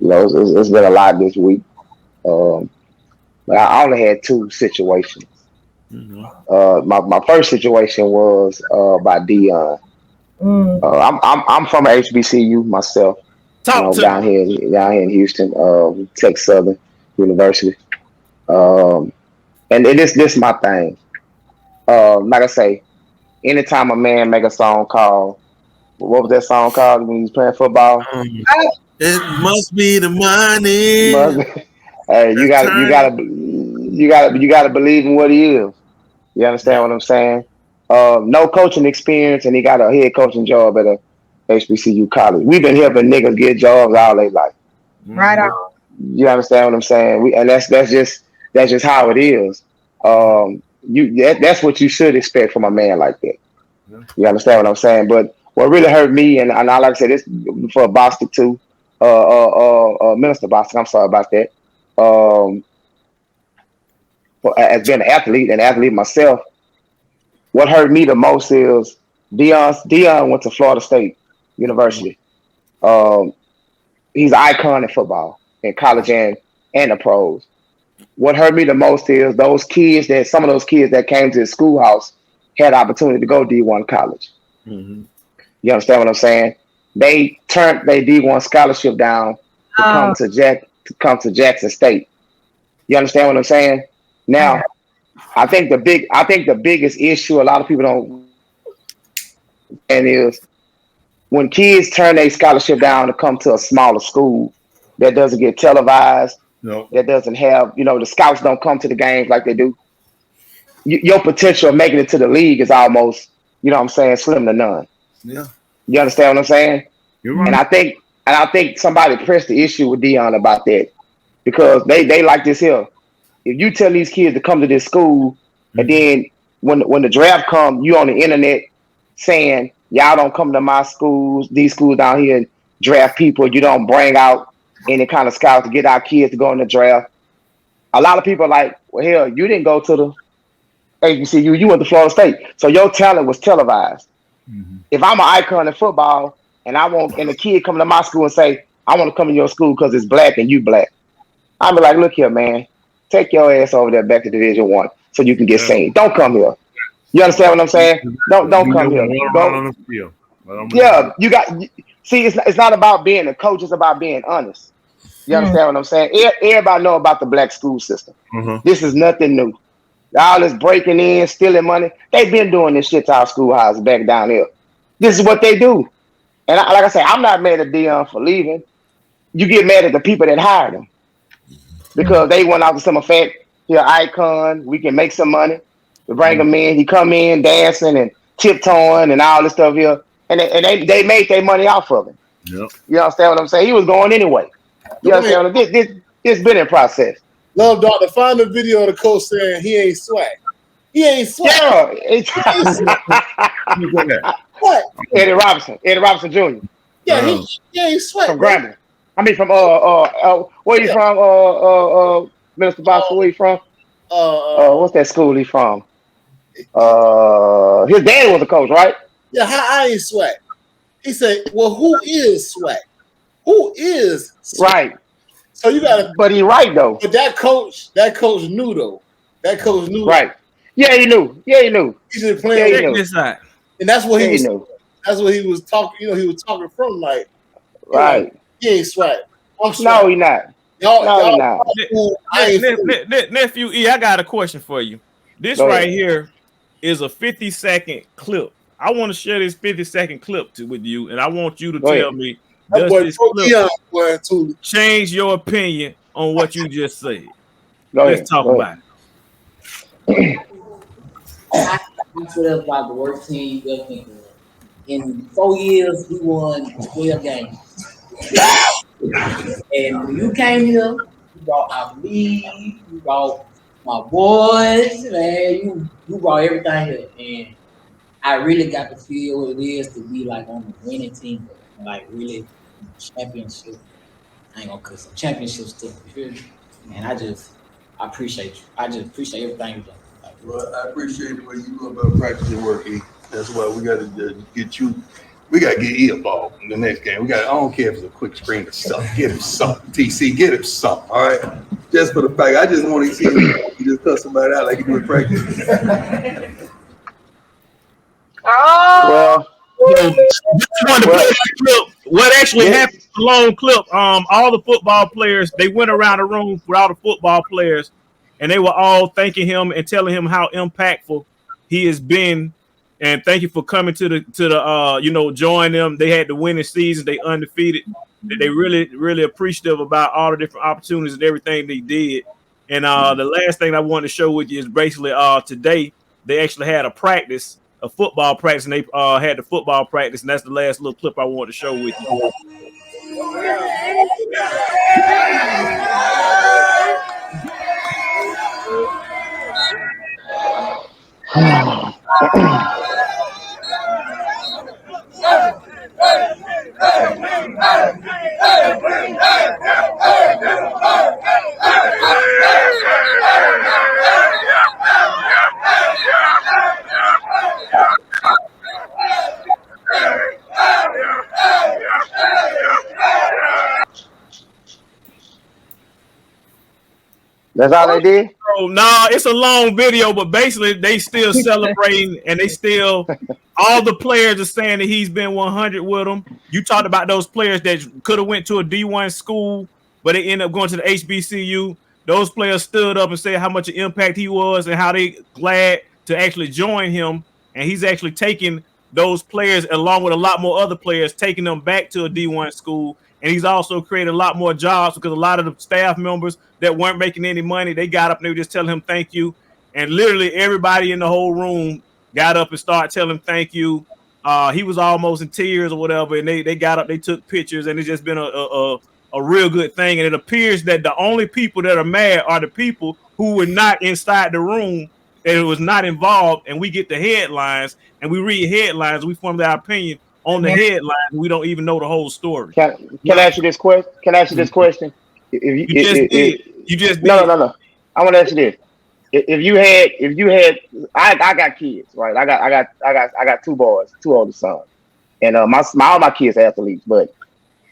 It's been a lot this week. Um, but I only had two situations. Mm-hmm. My first situation was by Deion. Mm. I'm from HBCU myself. Talk to me. Down here in Houston, Texas Southern University. Um, and this my thing. Like I say, anytime a man make a song called what was that song called when he was playing football? Um, it must be the money. Must- Hey, That's turning. you gotta believe in what he is. You Yeah. understand what I'm saying? No coaching experience, and he got a head coaching job at a HBCU college. We've been helping niggas get jobs all their life. Right Mm-hmm. on. You understand what I'm saying? And that's just how it is. That's what you should expect from a man like that. Yeah. You understand what I'm saying? But what really hurt me, and I like I said this for Boston too, Minister Boston. I'm sorry about that. Um, as being an athlete myself, what hurt me the most is Deion went to Florida State Mm-hmm. University. Um, he's an icon in football, in college and the pros. What hurt me the most is some of those kids that came to the schoolhouse had the opportunity to go D1 college. Mm-hmm. You understand what I'm saying? They turned their D1 scholarship down to Oh, come to Jackson State. You understand what I'm saying? yeah. Now, I think the biggest issue a lot of people don't understand is when kids turn their scholarship down to come to a smaller school that doesn't get televised, No. that doesn't have, the scouts don't come to the games like they do. Your potential of making it to the league is almost, what I'm saying, slim to none. Yeah. You understand what I'm saying? You're And right. I think somebody pressed the issue with Dion about that because they like this here. If you tell these kids to come to this school, and Mm-hmm. then when the draft comes, you on the internet saying y'all don't come to my schools, these schools down here and draft people. You don't bring out any kind of scouts to get our kids to go in the draft. A lot of people are like, well, hell, you didn't go to the HBCU, you went to Florida State, so your talent was televised. Mm-hmm. If I'm an icon in football and a kid coming to my school and say, I want to come to your school because it's black and you black, I'll be like, look here, man, take your ass over there back to Division 1 so you can get Yeah. seen. Don't come here. You understand what I'm saying? Don't You come never here. run around Go. on the field. But I'm gonna Yeah, you got. See, it's not about being a coach. It's about being honest. You Mm. understand what I'm saying? Everybody know about the black school system. uh-huh. This is nothing new. All this breaking in, stealing money. They've been doing this shit to our schoolhouse back down here. This is what they do. And like I say, I'm not mad at Dion for leaving. You get mad at the people that hired him Mm. because they went out to some effect. He's an icon. We can make some money. We bring Mm-hmm. him in. He come in dancing and tiptoeing and all this stuff here. And they made their money off of him. Yep. You understand what I'm saying? He was going anyway. You Dwayne, understand what I'm saying? This been in process. love doctor, find the video of the coach saying he ain't swag. He ain't swag. Yeah. It's He ain't swag. Look at that. What? Eddie Robinson Jr. Yeah, Uh, he ain't sweat, from bro. Grambling. I mean from where you Yeah. from? Minister Bosco, where you from? Uh, What's that school he from? His dad was a coach, right? yeah, how I ain't swag. He said, well, who is swag? Who is swag? Right. So you gotta, But he right though. but that coach knew though. That coach knew like Right. Yeah, he knew. Yeah, he knew. he's just Yeah, playing he with, check knew. this out. and that's what Yeah, he he was. knew. That's what he was talking. He was talking from like, like Right. he ain't swag. I'm No, swag. he not. Y'all, No, he y'all, not. cool. I ain't fool. Nephew E, I got a question for you. This Go right ahead. here is a 50-second clip. I want to share this 50-second clip with you, and I want you to Go tell ahead. me, That does boy this Pro clip Dion, boy, too. change your opinion on what you just said? Go Let's ahead. talk Go ahead. about it. I think was about the worst team you ever think of. In 4 years, we won 12 games. And when you came here, you brought our lead, you brought my boys, man, you brought everything here. And I really got to feel what it is to be like on the winning team, like really championship. I ain't gonna cuss some championship stuff. You feel me? And I appreciate you. I just appreciate everything you done. Like, Well, I appreciate the way you go about practicing working. That's why we got to get you We gotta get E a ball in the next game. I don't care if it's a quick screen or something. Get him something. TC, get him something. All right. Just for the fact, I just want to see him. He just cuss somebody out like he do in practice. Oh, What actually happened? Long clip. All the football players, they went around the room for all the football players, and they were all thanking him and telling him how impactful he has been. And thank you for coming to the join them. They had the winning season. They undefeated. They really appreciative about all the different opportunities and everything they did. And the last thing I wanted to show with you is basically today they actually had a football practice, and they had the football practice, and that's the last little clip I wanted to show with you. That's all they did? Oh, no, it's a long video, but basically they still celebrating, and they still all the players are saying that he's been 100 with them. You talked about those players that could have went to a D1 school, but they ended up going to the HBCU. Those players stood up and said how much an impact he was and how they glad to actually join him. And he's actually taking those players along with a lot more other players, taking them back to a D1 school. And he's also created a lot more jobs because a lot of the staff members that weren't making any money, they got up and they were just telling him thank you. And literally everybody in the whole room got up and started telling him thank you. He was almost in tears or whatever, and they got up, they took pictures, and it's just been a real good thing. And it appears that the only people that are mad are the people who were not inside the room and it was not involved. And we get the headlines and we read headlines, we form our opinion on the headline. We don't even know the whole story. Can I ask you this question? You just did. No. I want to ask you this. If you had, I got kids, right? I got two boys, two older sons, and all my kids are athletes. But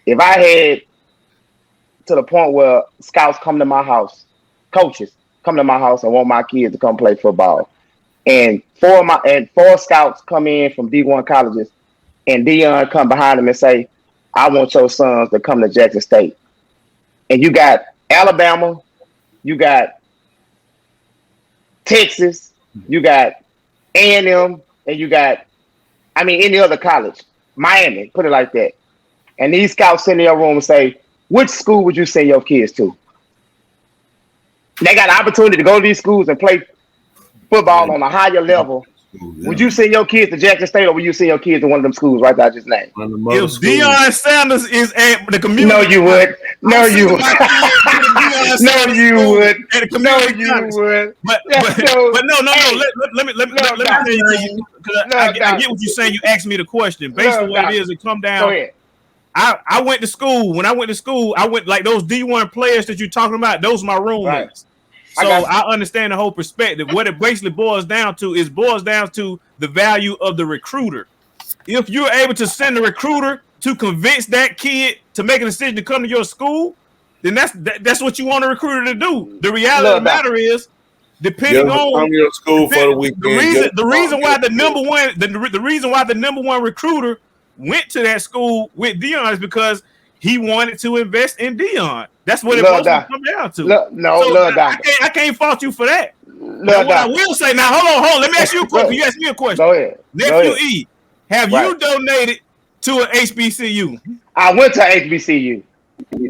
if I had to the point where scouts come to my house, coaches come to my house and want my kids to come play football, and four scouts come in from D1 colleges, and Deion come behind them and say, "I want your sons to come to Jackson State," and you got Alabama, you got Texas, you got A&M, and you got, any other college, Miami, put it like that. And these scouts sit in your room and say, which school would you send your kids to? They got an opportunity to go to these schools and play football on a higher level. Would you send your kids to Jackson State, or would you send your kids to one of them schools right there I just named? If Deion Sanders is at the community, no, you would. No, you would. No, you would. No, you would. But no. Let me tell you, because I get what you're saying. You asked me the question. Basically, what it is, it come down. Go ahead. I went to school. When I went to school, I went like those D1 players that you're talking about. Those are my roommates. Right. So I understand the whole perspective. What it basically boils down to the value of the recruiter. If you're able to send the recruiter to convince that kid to make a decision to come to your school, then that's what you want a recruiter to do. The reality of the matter is, depending on your school for the weekend, the reason why the number one recruiter went to that school with Deion is because he wanted to invest in Deion. That's what it was come down to. I can't fault you for that. What I will say now, hold on. Let me ask you a question. You asked me a question. Go ahead. Nephew E, have you donated to an HBCU? I went to HBCU.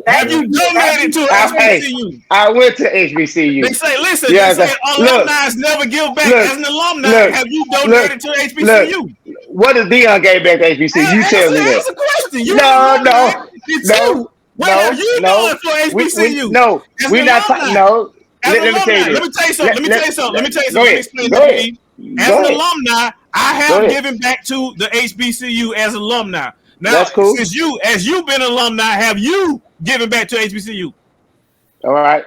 Have you donated to an HBCU? I went to HBCU. They say, listen, alumni never give back. As an alumni, have you donated to HBCU? What does Deion gave back to HBCU? You tell me that. That's a question. No. What have you done for HBCU? No, we're not talking. No. Let me tell you this. Let me tell you something. As an alumni, I have given back to the HBCU as alumni. Now, that's cool. Since you've been an alumni, have you given back to HBCU? All right.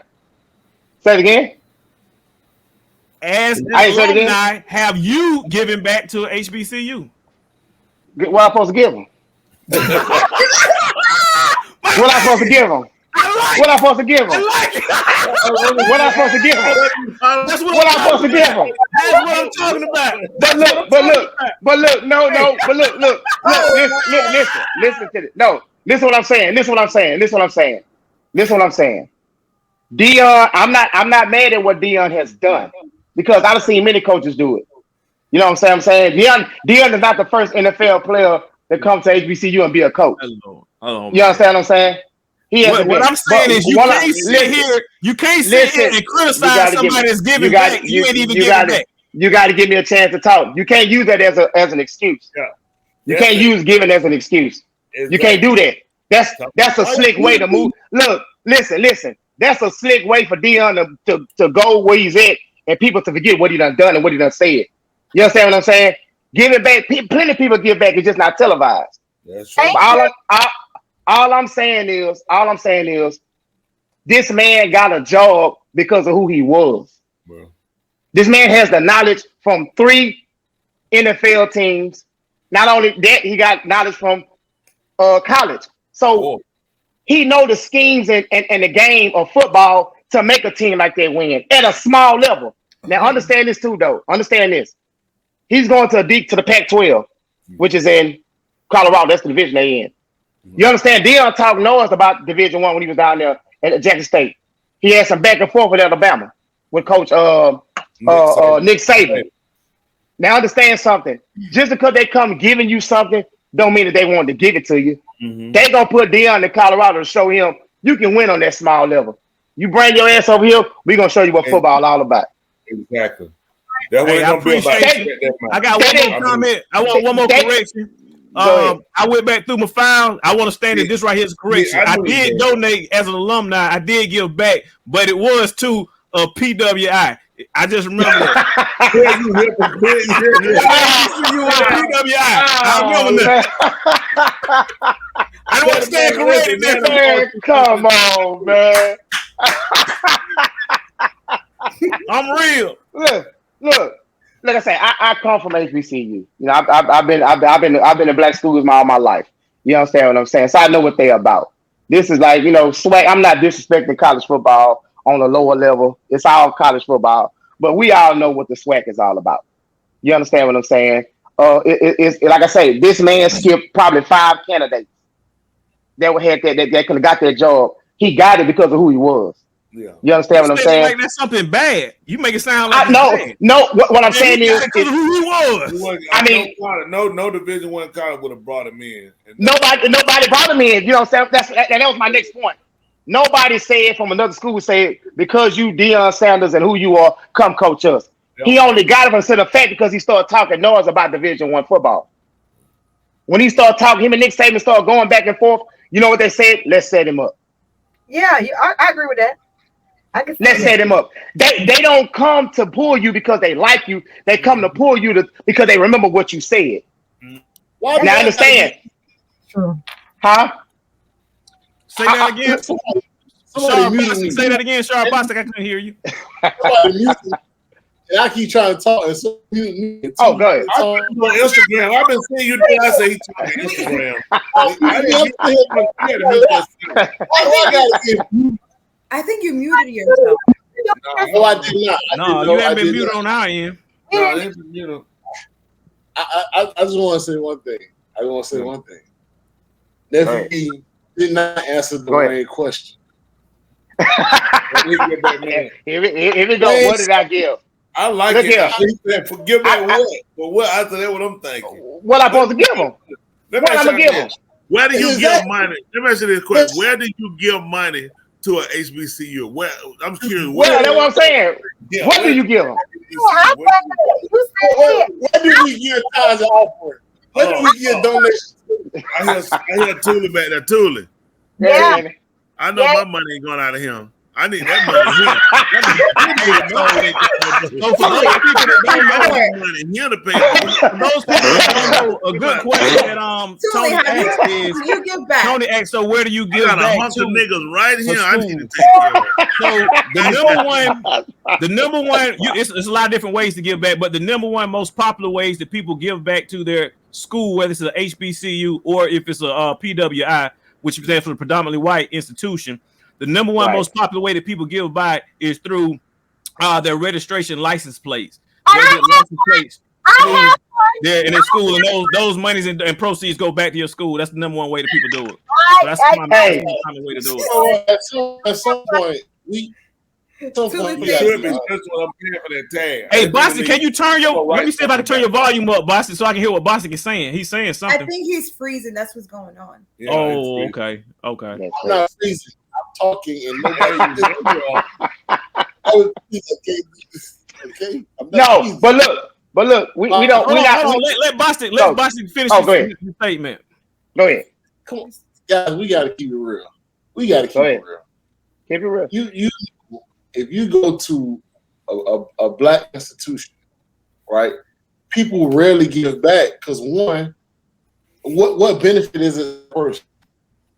Say it again. As an alumni, have you given back to HBCU? What I'm supposed to give him? What I'm supposed to give him? What I'm supposed to give him? What I'm supposed to give him? That's What I'm supposed to give him? That's what I'm talking about. But look, listen to this. No, listen what I'm saying. Listen what I'm saying. Deion, I'm not mad at what Deion has done because I've seen many coaches do it. You know what I'm saying? Deion is not the first NFL player that comes to HBCU and be a coach. You understand what I'm saying? What I'm saying is you can't sit here and criticize somebody that's giving back. You ain't even giving back. You got to give me a chance to talk. You can't use that as an excuse. Yeah. You can't use giving as an excuse. Exactly. You can't do that. That's a slick way to move. Look, listen. That's a slick way for Deion to go where he's at and people to forget what he done and what he done said. You understand what I'm saying? Giving back, plenty of people give back. It's just not televised. That's true. All I'm saying is, this man got a job because of who he was. Bro. This man has the knowledge from 3 NFL teams. Not only that, he got knowledge from college. So he know the schemes and the game of football to make a team like that win at a small level. Now understand this too, though. Understand this. He's going to the Pac-12, which is in Colorado. That's the division they in. You understand? Deion talked noise about Division I when he was down there at Jackson State. He had some back and forth with Alabama with Coach Nick Saban. Now understand something. Just because they come giving you something, don't mean that they want to give it to you. Mm-hmm. They gonna put Deion in Colorado to show him you can win on that small level. You bring your ass over here, we gonna show you what football all about. Exactly. That's what I appreciate you. I got one more comment. I want one more correction. I went back through my file. I want to stand in this right here is correction. I did donate as an alumni. I did give back, but it was to PWI. I just remember that. I remember that. I don't want to stand corrected. Man, come on, man. I'm real. Look. Like I say, I come from HBCU. You know, I've been in black schools all my life. You understand what I'm saying? So I know what they're about. This is like, swag. I'm not disrespecting college football on a lower level. It's all college football, but we all know what the swag is all about. You understand what I'm saying? It's like I say, this man skipped probably 5 candidates that could have got that job. He got it because of who he was. Yeah. You understand what I'm saying? Like that's something bad. You make it sound like no. What I'm saying is who he was. I mean, no Division I college would have brought him in. Nobody brought him in. You know what I'm saying? That was my next point. Nobody said from another school said because you Deion Sanders and who you are, come coach us. Yeah. He only got him to the fact because he started talking noise about Division I football. When he started talking, him and Nick Saban started going back and forth. You know what they said? Let's set him up. Yeah, I agree with that. Let's set him up. They don't come to pull you because they like you. They come to pull you because they remember what you said. Now I understand. True. Huh? Say that again. Say that again, Sharp Bostic. I couldn't hear you. And I keep trying to talk. And so go ahead. On Instagram. I've been seeing you do. I say he talking on Instagram. I think you muted yourself. No, I did not. No, you haven't been muted on our end. No, I just want to say one thing. That he did not answer the main question. Here we go. What did I give? I like Look it. here. Forgive that what? But what after that? What I'm thinking? What I supposed to give him? What I'm gonna give him? Where do you give money? Let me ask you this question: where do you give money to an HBCU? Where I'm curious. Well, that's what I'm saying. Yeah, what do you give them? Where do we get times of offering? Where do we get donations? I hear Tuli back there. Tuli. Yeah. I know my money ain't going out of him. I need that money here. So for those people that don't know, Money here to pay. for those people that don't know, a good question that Tony, Tony asked is, you give back. Tony asked, so where do you I give got a back hunk to? of niggas right here. I need to schools? take care of. So the number one, it's a lot of different ways to give back, but the number one most popular ways that people give back to their school, whether it's an HBCU or if it's a PWI, which stands for a predominantly white institution, the number one most popular way that people give back is through their registration license plates. License plates in their school, and those monies and proceeds go back to your school. That's the number one way that people do it. So that's the common way to do it. So at some point, we Should be that's what I'm paying for that tag. Hey, Boston, can you turn your? Let me see if I can turn your volume up, Boston, so I can hear what Boston is saying. He's saying something. I think he's freezing. That's what's going on. Yeah, oh, okay. I'm not freezing. I'm talking and nobody. Okay. No, but look, we don't. We not. Let Boston finish his statement. Go ahead. Come on, guys. We gotta keep it real. We gotta keep it real. Keep it real. You if you go to a black institution, right? People rarely give back because one, what benefit is it first?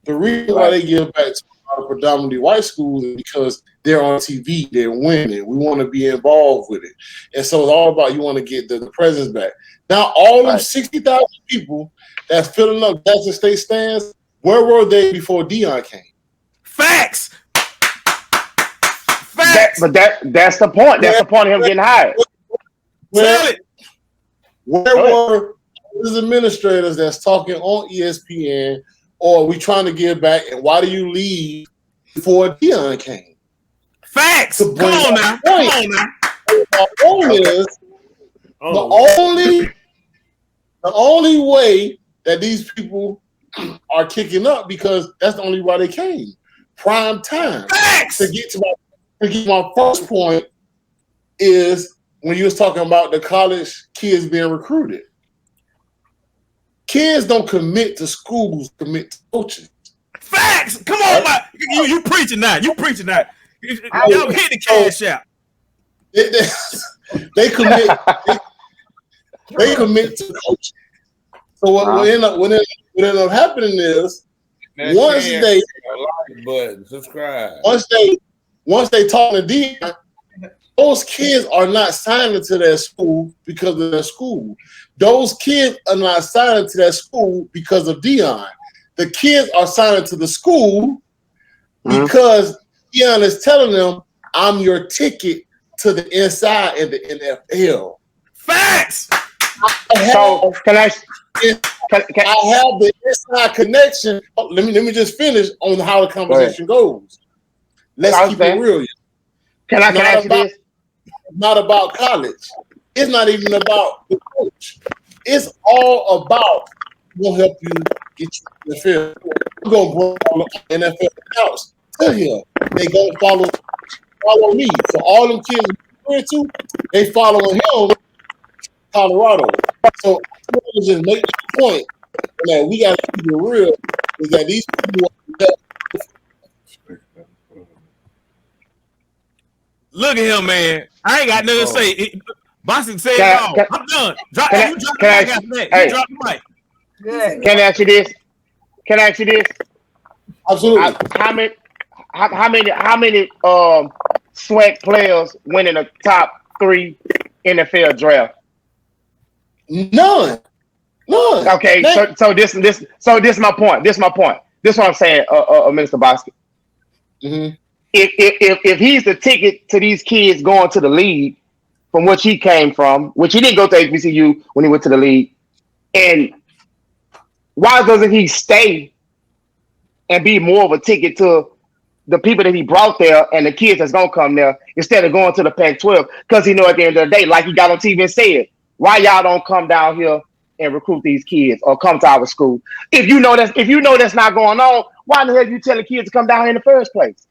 The reason why they give back to a lot of predominantly white schools is because they're on TV, they're winning. We want to be involved with it, and so it's all about you want to get the presence back. Now, all them 60,000 people that's filling up Jackson State stands, where were they before Deion came? Facts. But that's the point. That's the point of him getting hired. Tell it. Where were those administrators that's talking on ESPN, or we trying to give back, and why do you leave before Deion came? Facts. Come on now. The only way that these people are kicking up, because that's the only why they came. Prime time. Facts. To get my first point is when you was talking about the college kids being recruited. Kids don't commit to schools, commit to coaches. Facts. Come on, you preaching that. You preaching that. Y'all hit the cash out. They commit. They commit to coaching. So what end up happening is once they subscribe. Once they talk to Deion, those kids are not signing to their school because of their school. Those kids are not signing to that school because of Deion. The kids are signing to the school because Deion is telling them, I'm your ticket to the inside of the NFL. Facts. I have the inside connection. Let me just finish on how the conversation goes. Let's keep it real. Can I ask you this? It's not about college. It's not even about the coach. It's all about we'll help you get you in the field. We're gonna bring NFL scouts to here. They gonna follow me. So all them kids we're to, they following him, Colorado. So I just make the point that we gotta keep it real is that these people Look at him, man. I ain't got nothing to say. Boston said it all. I'm done. Drop the mic after that. You drop the mic. Good. Can I ask you this? Absolutely. How many SWAC players went in the top 3 NFL draft? None. Okay, so this is my point. This is what I'm saying, Minister Bosky. Mm-hmm. If he's the ticket to these kids going to the league from which he came from, which he didn't go to HBCU when he went to the league, and why doesn't he stay and be more of a ticket to the people that he brought there and the kids that's gonna come there instead of going to the Pac-12? Because he know at the end of the day, like he got on TV and said, why y'all don't come down here and recruit these kids or come to our school? If you know that's not going on, why the hell are you telling kids to come down here in the first place?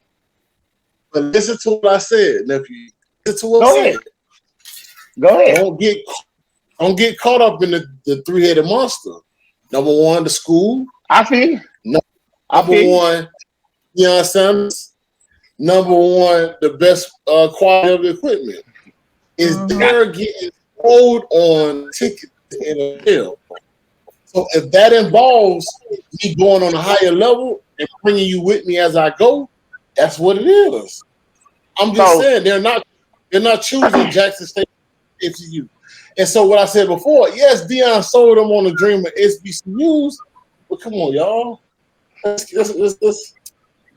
But listen to what I said, nephew. Listen to what I said. Go ahead. Don't get caught up in the three-headed monster. Number one, the school. I feel. Number one, Deion Sanders. number one, the best quality of the equipment. Is they're getting sold on tickets in the NFL. So if that involves me going on a higher level and bringing you with me as I go, that's what it is. I'm just saying they're not choosing Jackson State HBCU. And so what I said before, yes, Deion sold them on the dream of HBCUs, but come on, y'all.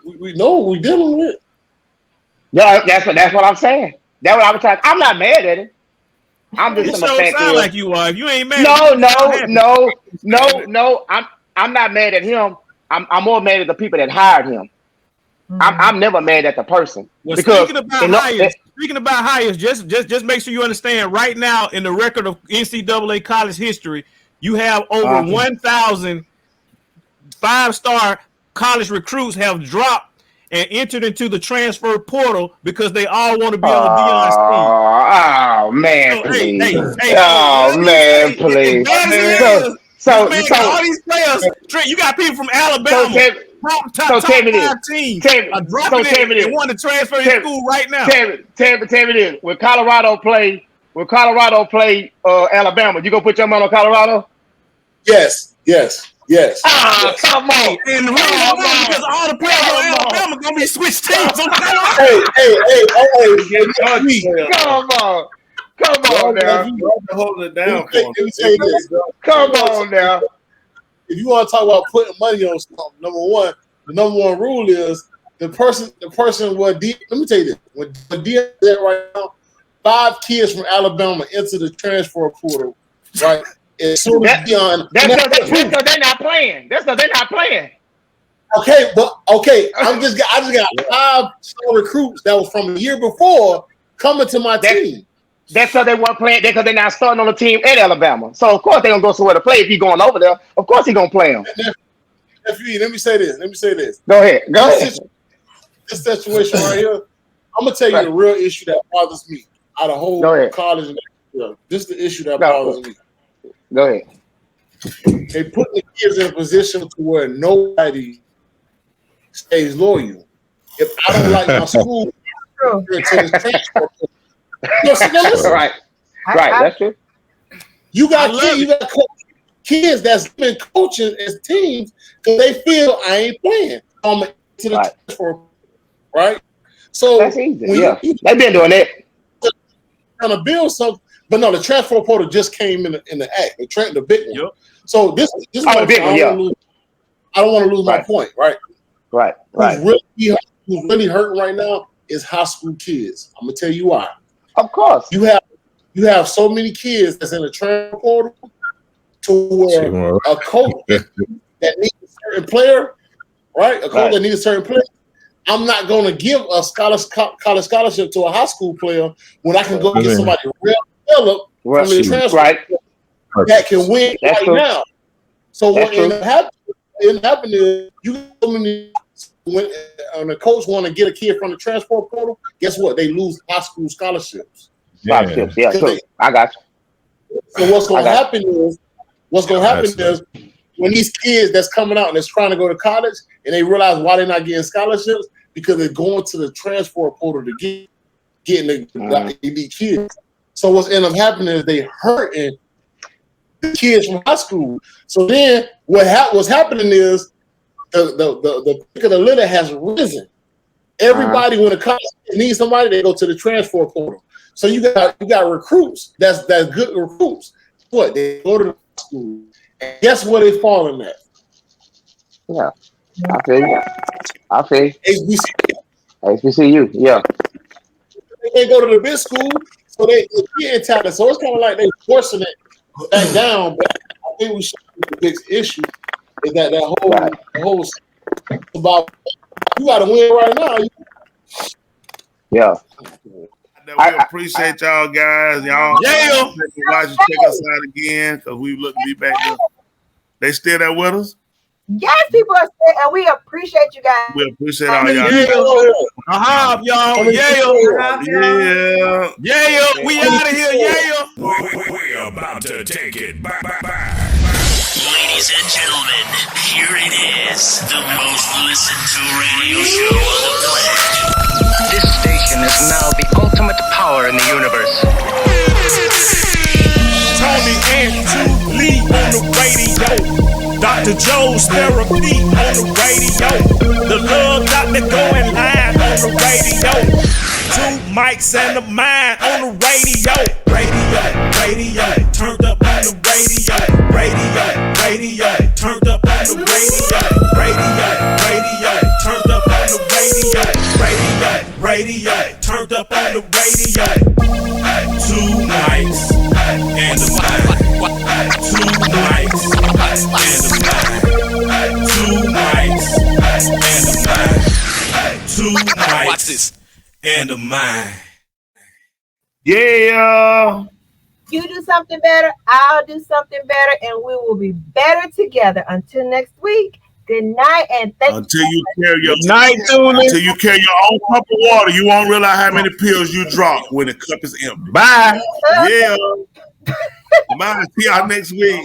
We know what we're dealing with. Yeah, that's what I'm saying. That's what I was trying. I'm not mad at it. I'm just You sure sound like you are. If you ain't mad, no. I'm not mad at him. I'm more mad at the people that hired him. I'm never mad at the person. Well, because speaking about hires, just make sure you understand. Right now, in the record of NCAA college history, you have over 1,000 5-star college recruits have dropped and entered into the transfer portal because they all want to be on Deion's team. Oh man, So, please! Please! So all these players, you got people from Alabama, top 5 teams, dropping it and want to transfer to school right now. Tell me this: when Colorado play Alabama, you gonna put your money on Colorado? Yes. Ah, come on! And the reason why because all the players on Alabama gonna be switched teams on Colorado. Come on now! Hold it down. Come on now! If you want to talk about putting money on something, the number one rule is the person. Let me tell you this: when Deion is at right now, 5 kids from Alabama enter the transfer portal, right? As soon as Deion, that's because they're not playing. That's because they're not playing. Okay, I just got 5 star recruits that was from the year before coming to my team. That's because they weren't playing. Because they're not starting on the team at Alabama. So of course they're gonna go somewhere to play. If he's going over there, of course he's gonna play them. Let me say this. Go ahead. This situation right here, I'm gonna tell you the real issue that bothers me out of whole college. This is the issue that bothers me. Go ahead. They put the kids in a position to where nobody stays loyal. If I don't like my school, right. That's true. You got kids that's been coaching as teams because they feel I ain't playing. I'm to the transfer, right? So that's easy. They've been doing that. Trying to build something. But no, the transfer portal just came in the act. The big one. Yep. So this is the big one. I don't want to lose my point, right? Right. Who's really hurting right now is high school kids. I'm gonna tell you why. Of course, you have so many kids that's in the transfer portal to where a coach that needs a certain player, right? A coach that needs a certain player. I'm not going to give a college scholarship to a high school player when I can go get somebody real developed from the transfer that can win now. So what ended up happening is you when the coach want to get a kid from the transfer portal, guess what? They lose high school scholarships. I got you. So what's going to happen is when these kids that's coming out and that's trying to go to college and they realize why they're not getting scholarships because they're going to the transfer portal to getting the elite kids. So what's end up happening is they hurting the kids from high school. So then what's happening is the pick of the litter has risen. Everybody when a college needs somebody, they go to the transfer portal. So you got recruits that's good recruits. What they go to the school, and guess where they falling at? Yeah, I feel. HBCU, yeah. They go to the big school, so they get talent. So it's kind of like they forcing it back down. But I think we should the big issue is that whole about you got to win right now. Yeah. We appreciate y'all guys. Y'all watch check us out again because we look to be back there. They still there with us? Yes, people are still, and we appreciate you guys. We appreciate all y'all. Y'all. Yeah. We out of here. We're about to take it back. Ladies and gentlemen, here it is, the most listened to radio show on the planet. Dr. Joe's therapy on the radio. The love doctor going live on the radio. Two mics and a mind on the radio. Radio, turned up on the radio. Radio, turned up on the radio. Radio, turned up on the radio. Radio, turned up on the radio. Two mics and a mind. Two mics and a mind. Two mics and a mind. Two mics and a mind. Yeah. You do something better, I'll do something better, and we will be better together. Until next week, good night, and thank Until you carry your Until you carry your own cup of water, you won't realize how many pills you drop when the cup is empty. Bye. Yeah. Bye. See y'all next week.